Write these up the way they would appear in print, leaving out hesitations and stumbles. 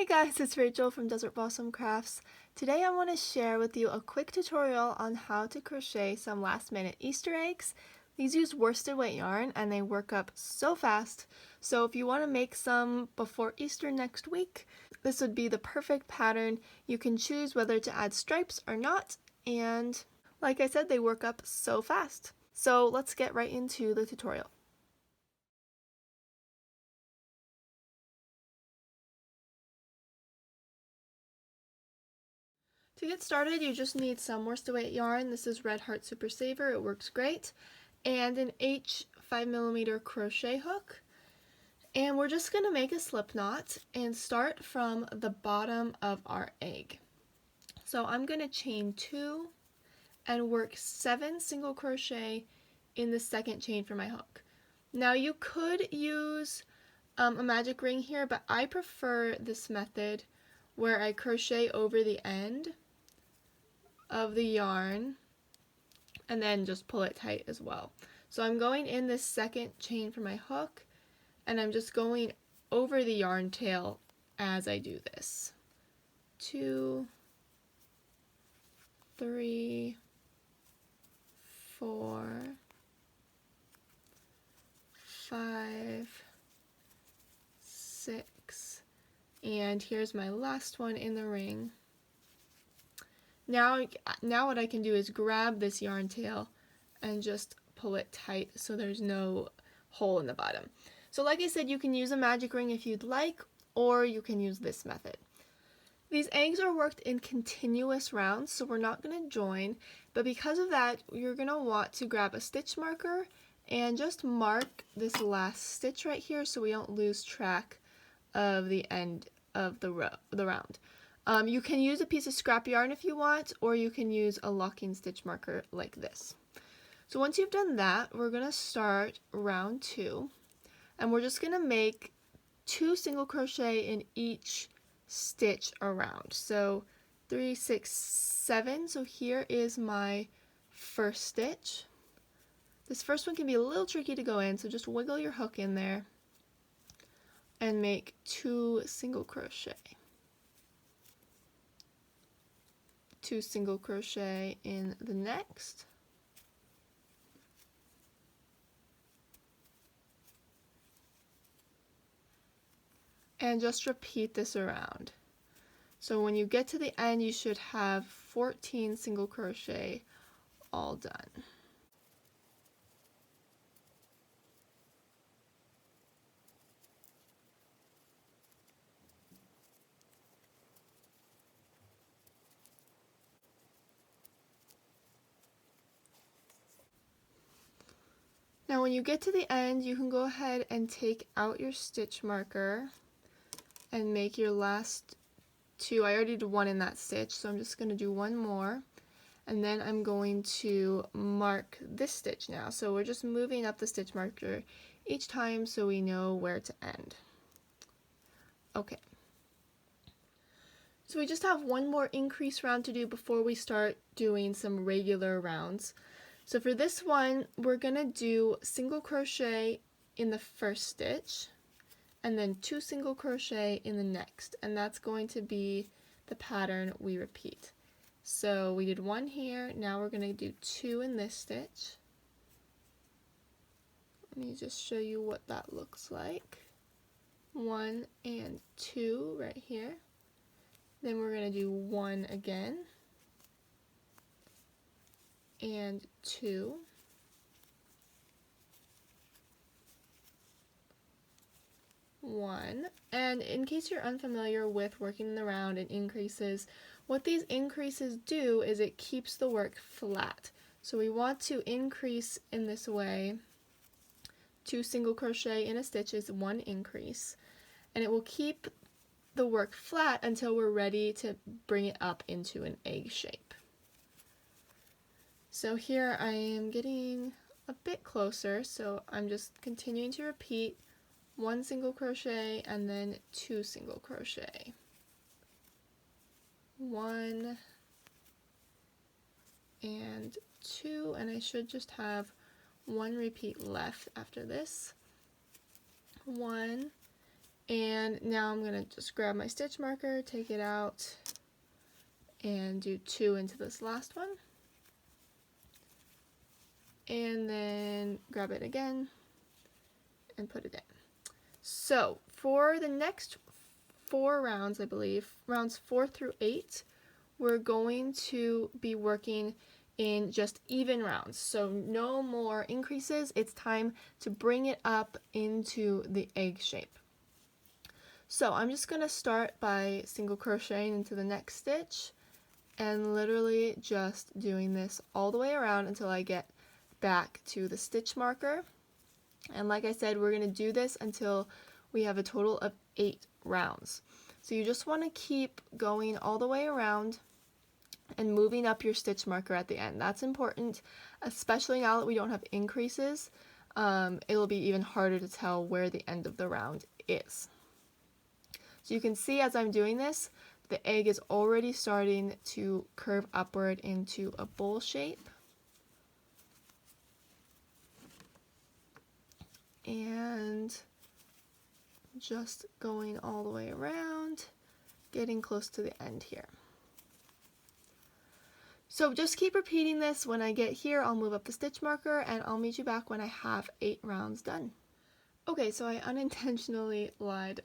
Hey guys, it's Rachel from Desert Blossom Crafts. Today I want to share with you a quick tutorial on how to crochet some last minute Easter eggs. These use worsted weight yarn and they work up so fast. So if you want to make some before Easter next week, this would be the perfect pattern. You can choose whether to add stripes or not, and like I said, they work up so fast. So let's get right into the tutorial. To get started, you just need some worsted weight yarn. This is Red Heart Super Saver. It works great. And an H 5mm crochet hook. And we're just going to make a slip knot and start from the bottom of our egg. So I'm going to chain 2 and work 7 single crochet in the second chain for my hook. Now you could use a magic ring here, but I prefer this method where I crochet over the end of the yarn and then just pull it tight as well. So I'm going in this second chain for my hook and I'm just going over the yarn tail as I do this. 2, 3, 4, 5, 6, and here's my last one in the ring. Now what I can do is grab this yarn tail and just pull it tight so there's no hole in the bottom. So like I said, you can use a magic ring if you'd like, or you can use this method. These eggs are worked in continuous rounds, so we're not going to join, but because of that, you're going to want to grab a stitch marker and just mark this last stitch right here so we don't lose track of the end of the round. You can use a piece of scrap yarn if you want, or you can use a locking stitch marker like this. So once you've done that, we're going to start round 2, and we're just going to make 2 single crochet in each stitch around. So 3, 6, 7. So here is my first stitch. This first one can be a little tricky to go in, so just wiggle your hook in there and make 2 single crochet. 2 single crochet in the next. And just repeat this around. So when you get to the end, you should have 14 single crochet all done. Now when you get to the end, you can go ahead and take out your stitch marker and make your last 2. I already did 1 in that stitch, so I'm just going to do 1 more. And then I'm going to mark this stitch now. So we're just moving up the stitch marker each time so we know where to end. Okay. So we just have 1 more increase round to do before we start doing some regular rounds. So for this one, we're going to do single crochet in the first stitch and then 2 single crochet in the next, and that's going to be the pattern we repeat. So we did 1 here, now we're going to do 2 in this stitch. Let me just show you what that looks like. 1 and 2 right here. Then we're going to do 1 again and 2, 1, and in case you're unfamiliar with working the round and increases, what these increases do is it keeps the work flat. So we want to increase in this way. 2 single crochet in a stitch is 1 increase, and it will keep the work flat until we're ready to bring it up into an egg shape. So here I am getting a bit closer, so I'm just continuing to repeat 1 single crochet and then 2 single crochet. 1 and 2, and I should just have 1 repeat left after this. 1 And now I'm going to just grab my stitch marker, take it out, and do 2 into this last one. And then grab it again and put it in. So for the next 4 rounds, I believe, rounds 4 through 8, we're going to be working in just even rounds. So no more increases. It's time to bring it up into the egg shape. So I'm just going to start by single crocheting into the next stitch and literally just doing this all the way around until I get back to the stitch marker. And like I said, we're going to do this until we have a total of 8 rounds. So you just want to keep going all the way around and moving up your stitch marker at the end. That's important, especially now that we don't have increases. It'll be even harder to tell where the end of the round is. So you can see as I'm doing this, the egg is already starting to curve upward into a bowl shape. And just going all the way around, getting close to the end here. So just keep repeating this. When I get here, I'll move up the stitch marker and I'll meet you back when I have 8 rounds done. Okay, so I unintentionally lied.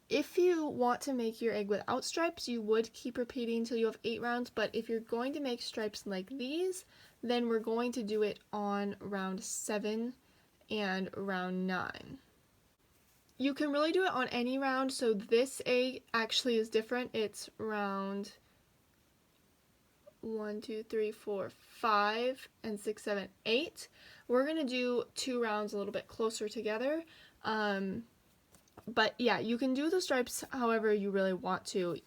If you want to make your egg without stripes, you would keep repeating until you have 8 rounds, but if you're going to make stripes like these, then we're going to do it on round 7 and round 9. You can really do it on any round, so this egg actually is different. It's round 1, 2, 3, 4, 5, and 6, 7, 8. We're going to do 2 rounds a little bit closer together. But yeah, you can do the stripes however you really want to.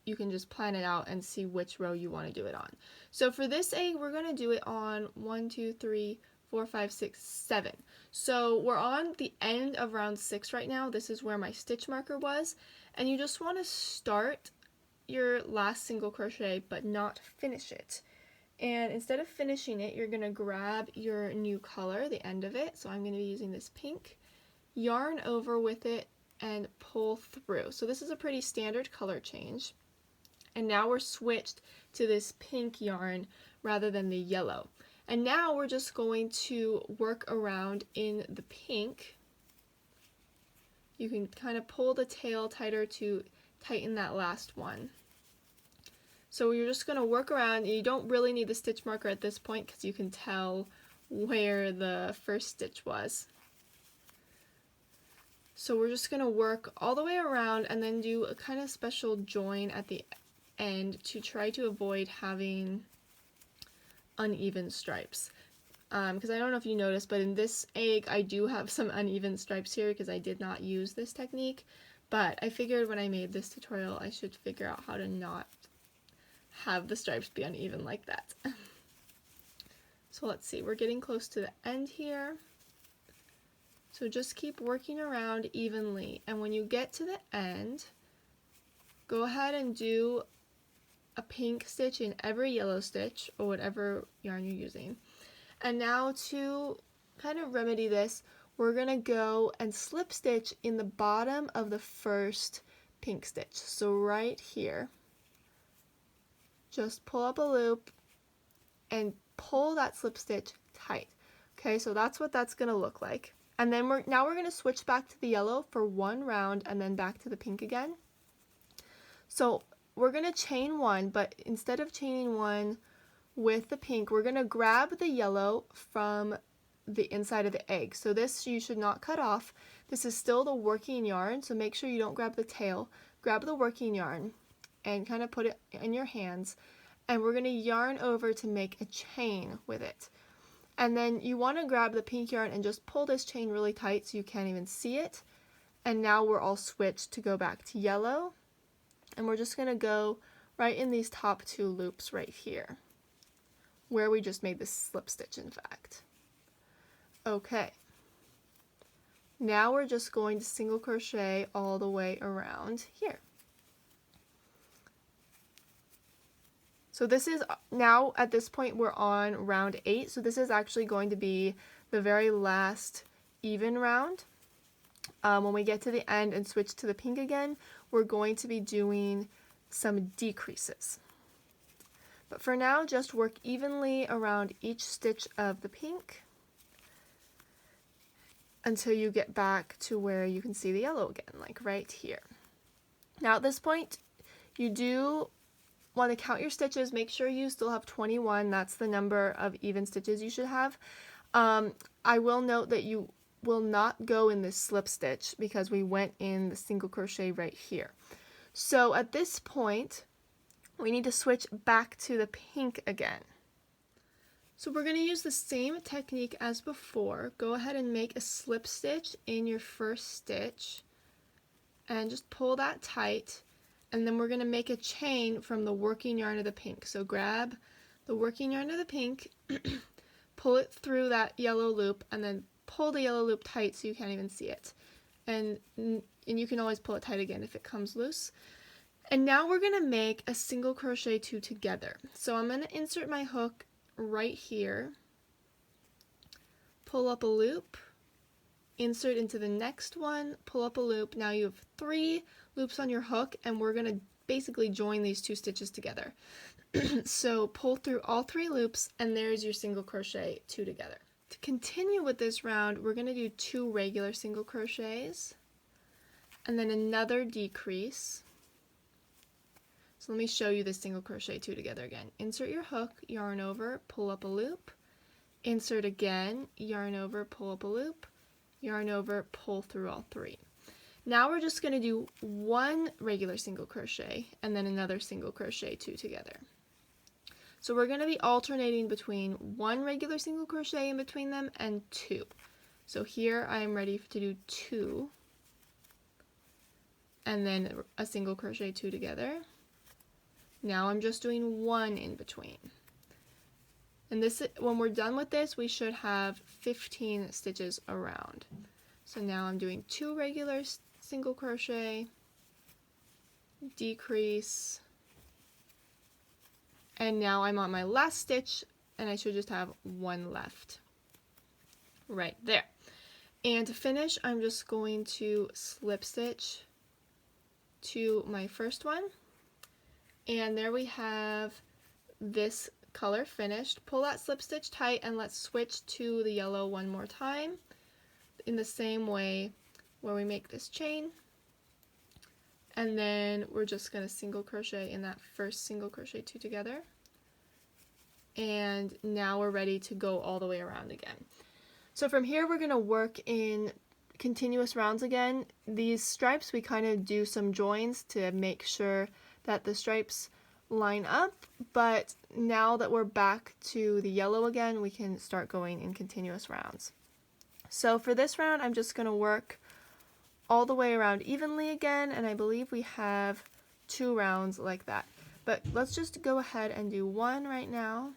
You can just plan it out and see which row you want to do it on. So for this egg, we're going to do it on 1, 2, 3, 4, 5, 6, 7. So we're on the end of round 6 right now. This is where my stitch marker was. And you just want to start your last single crochet but not finish it. And instead of finishing it, you're going to grab your new color, the end of it. So I'm going to be using this pink, yarn over with it, and pull through. So this is a pretty standard color change. And now we're switched to this pink yarn rather than the yellow. And now we're just going to work around in the pink. You can kind of pull the tail tighter to tighten that last one. So you're just going to work around, and you don't really need the stitch marker at this point because you can tell where the first stitch was. So we're just going to work all the way around and then do a kind of special join at the end to try to avoid having uneven stripes. Because I don't know if you noticed, but in this egg I do have some uneven stripes here because I did not use this technique. But I figured when I made this tutorial I should figure out how to not have the stripes be uneven like that. So let's see, we're getting close to the end here. So just keep working around evenly, and when you get to the end, go ahead and do a pink stitch in every yellow stitch or whatever yarn you're using. And now to kind of remedy this, we're going to go and slip stitch in the bottom of the first pink stitch. So right here, just pull up a loop and pull that slip stitch tight. Okay, so that's what that's going to look like. And then we're going to switch back to the yellow for 1 round and then back to the pink again. So we're going to chain 1, but instead of chaining 1 with the pink, we're going to grab the yellow from the inside of the egg. So this you should not cut off. This is still the working yarn, so make sure you don't grab the tail. Grab the working yarn and kind of put it in your hands. And we're going to yarn over to make a chain with it. And then you want to grab the pink yarn and just pull this chain really tight so you can't even see it. And now we're all switched to go back to yellow. And we're just going to go right in these top 2 loops right here, where we just made this slip stitch in fact. Okay. Now we're just going to single crochet all the way around here. So this is now, at this point, we're on round 8. So this is actually going to be the very last even round. when we get to the end and switch to the pink again, we're going to be doing some decreases. But for now, just work evenly around each stitch of the pink until you get back to where you can see the yellow again, like right here. Now at this point, you do want to count your stitches. Make sure you still have 21. That's the number of even stitches you should have. I will note that you will not go in this slip stitch because we went in the single crochet right here. So at this point, we need to switch back to the pink again. So we're going to use the same technique as before. Go ahead and make a slip stitch in your first stitch and just pull that tight, and then we're going to make a chain from the working yarn of the pink. So grab the working yarn of the pink, pull it through that yellow loop, and then pull the yellow loop tight so you can't even see it. And you can always pull it tight again if it comes loose. And now we're going to make a single crochet 2 together. So I'm going to insert my hook right here, pull up a loop, insert into the next one, pull up a loop. Now you have 3 loops on your hook, and we're going to basically join these 2 stitches together. So pull through all 3 loops, and there's your single crochet 2 together. To continue with this round, we're going to do 2 regular single crochets and then another decrease. So let me show you this single crochet 2 together again. Insert your hook, yarn over, pull up a loop, insert again, yarn over, pull up a loop, yarn over, pull through all 3. Now we're just going to do 1 regular single crochet and then another single crochet 2 together. So we're going to be alternating between 1 regular single crochet in between them and 2. So here I am ready to do 2 and then a single crochet 2 together. Now I'm just doing 1 in between. And this, when we're done with this, we should have 15 stitches around. So now I'm doing 2 regular single crochet, decrease, and now I'm on my last stitch and I should just have 1 left right there. And to finish, I'm just going to slip stitch to my first one. And there we have this color finished. Pull that slip stitch tight and let's switch to the yellow one more time in the same way where we make this chain. And then we're just going to single crochet in that first single crochet 2 together. And now we're ready to go all the way around again. So from here we're going to work in continuous rounds again. These stripes, we kind of do some joins to make sure that the stripes line up, but now that we're back to the yellow again, we can start going in continuous rounds. So for this round, I'm just going to work all the way around evenly again, and I believe we have 2 rounds like that. But let's just go ahead and do 1 right now.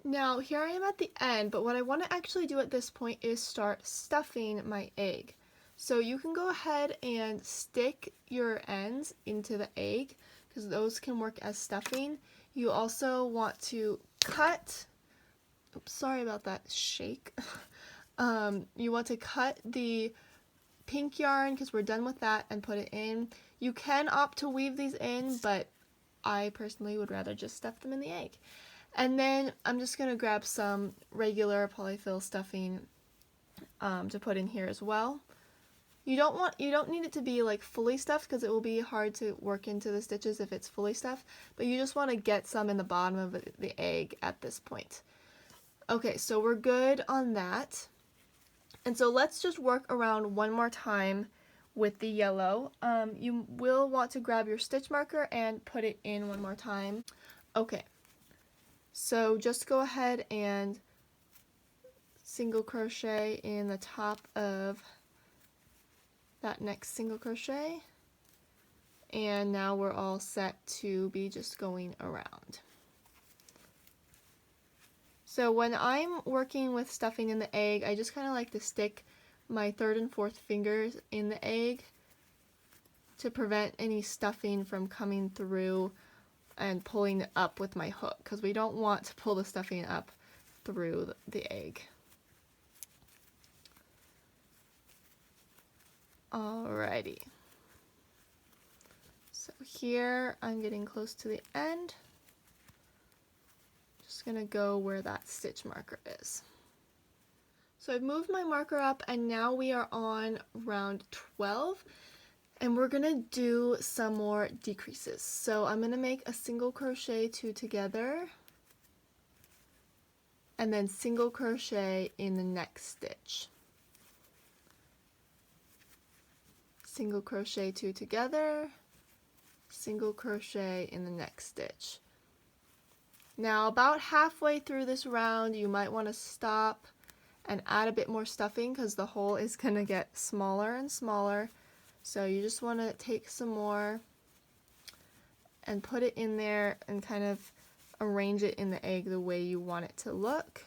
Now here I am at the end, but what I want to actually do at this point is start stuffing my egg. So you can go ahead and stick your ends into the egg because those can work as stuffing. You also want to cut, oops, sorry about that shake. You want to cut the pink yarn because we're done with that and put it in. You can opt to weave these in, but I personally would rather just stuff them in the egg. And then I'm just going to grab some regular polyfill stuffing to put in here as well. You don't need it to be like fully stuffed because it will be hard to work into the stitches if it's fully stuffed, but you just want to get some in the bottom of the egg at this point. Okay, so we're good on that. And so let's just work around one more time with the yellow. You will want to grab your stitch marker and put it in one more time. Okay. So just go ahead and single crochet in the top of that next single crochet, and now we're all set to be just going around. So when I'm working with stuffing in the egg, I just kind of like to stick my 3rd and 4th fingers in the egg to prevent any stuffing from coming through and pulling it up with my hook, because we don't want to pull the stuffing up through the egg. Alrighty. So here I'm getting close to the end. Just gonna go where that stitch marker is. So I've moved my marker up and now we are on round 12 and we're gonna do some more decreases. So I'm gonna make a single crochet 2 together and then single crochet in the next stitch. Single crochet 2 together, single crochet in the next stitch. Now about halfway through this round you might want to stop and add a bit more stuffing because the hole is going to get smaller and smaller. So you just want to take some more and put it in there and kind of arrange it in the egg the way you want it to look.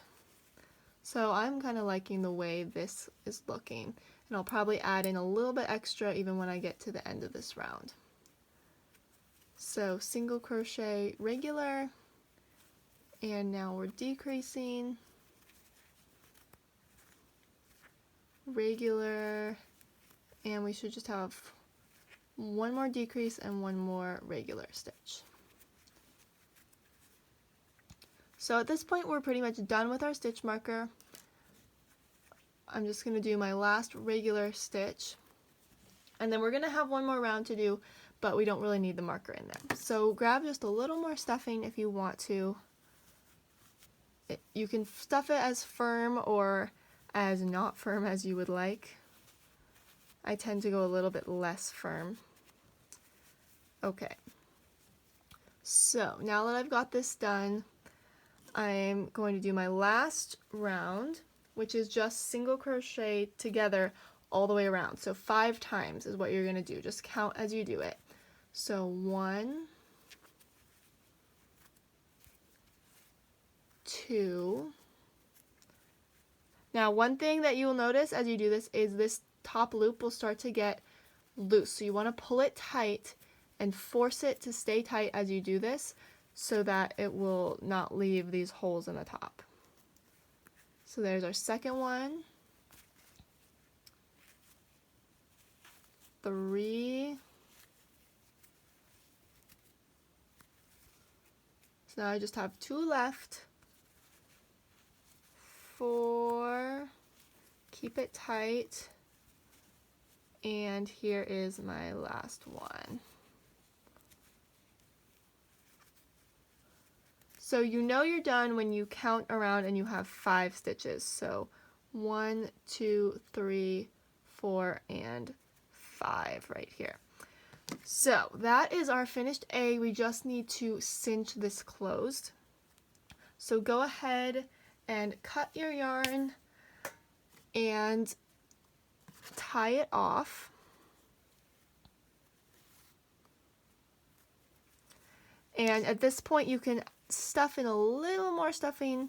So I'm kind of liking the way this is looking, and I'll probably add in a little bit extra even when I get to the end of this round. So single crochet regular, and now we're decreasing, regular, and we should just have one more decrease and one more regular stitch. So at this point we're pretty much done with our stitch marker. I'm just going to do my last regular stitch, and then we're going to have one more round to do, but we don't really need the marker in there. So grab just a little more stuffing if you want to. You can stuff it as firm or as not firm as you would like. I tend to go a little bit less firm. Okay, so now that I've got this done, I'm going to do my last round, which is just single crochet together all the way around. So 5 times is what you're going to do. Just count as you do it. So 1, 2. Now one thing that you will notice as you do this is this top loop will start to get loose. So you want to pull it tight and force it to stay tight as you do this so that it will not leave these holes in the top. So there's our second one. 3. So now I just have 2 left. 4. Keep it tight. And here is my last one. So you know you're done when you count around and you have 5 stitches. So 1, 2, 3, 4, and 5 right here. So that is our finished egg. We just need to cinch this closed. So go ahead and cut your yarn and tie it off. And at this point you can stuff in a little more stuffing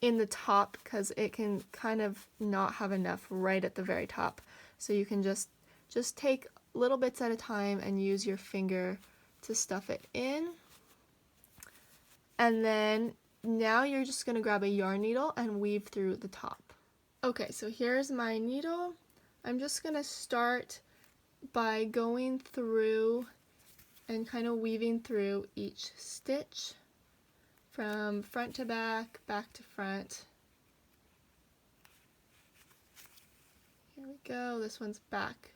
in the top because it can kind of not have enough right at the very top. So you can just take little bits at a time and use your finger to stuff it in. And then now you're just going to grab a yarn needle and weave through the top. Okay, so here's my needle. I'm just going to start by going through and kind of weaving through each stitch from front to back, back to front. Here we go. This one's back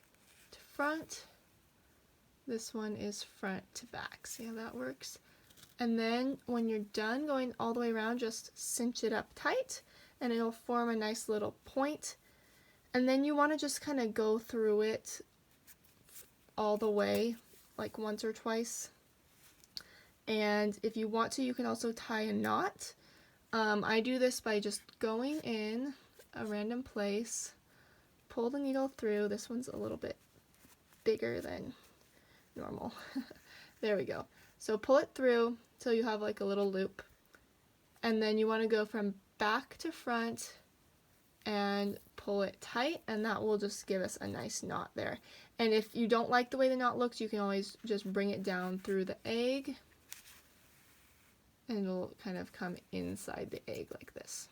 to front. This one is front to back. See how that works? And then when you're done going all the way around, just cinch it up tight and it'll form a nice little point. And then you want to just kind of go through it all the way, like once or twice. And if you want to, you can also tie a knot. I do this by just going in a random place, pull the needle through. This one's a little bit bigger than normal. There we go. So pull it through till you have like a little loop. And then you want to go from back to front and pull it tight, and that will just give us a nice knot there. And if you don't like the way the knot looks, you can always just bring it down through the egg and it'll kind of come inside the egg like this.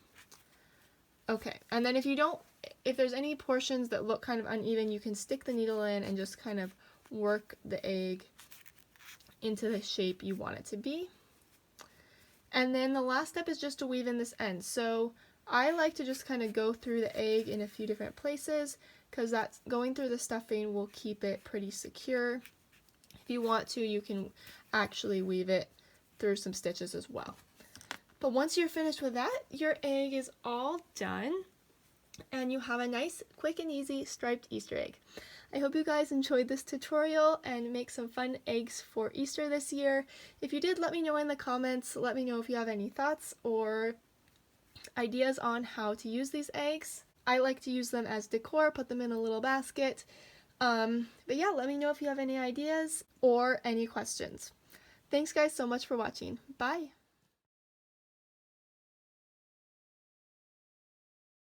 Okay, and then if there's any portions that look kind of uneven, you can stick the needle in and just kind of work the egg into the shape you want it to be. And then the last step is just to weave in this end. So I like to just kind of go through the egg in a few different places, because that's going through the stuffing will keep it pretty secure. If you want to, you can actually weave it through some stitches as well. But once you're finished with that, your egg is all done, and you have a nice, quick and easy striped Easter egg. I hope you guys enjoyed this tutorial and make some fun eggs for Easter this year. If you did, let me know in the comments. Let me know if you have any thoughts or ideas on how to use these eggs. I like to use them as decor, put them in a little basket. But yeah, let me know if you have any ideas or any questions. Thanks guys so much for watching. Bye!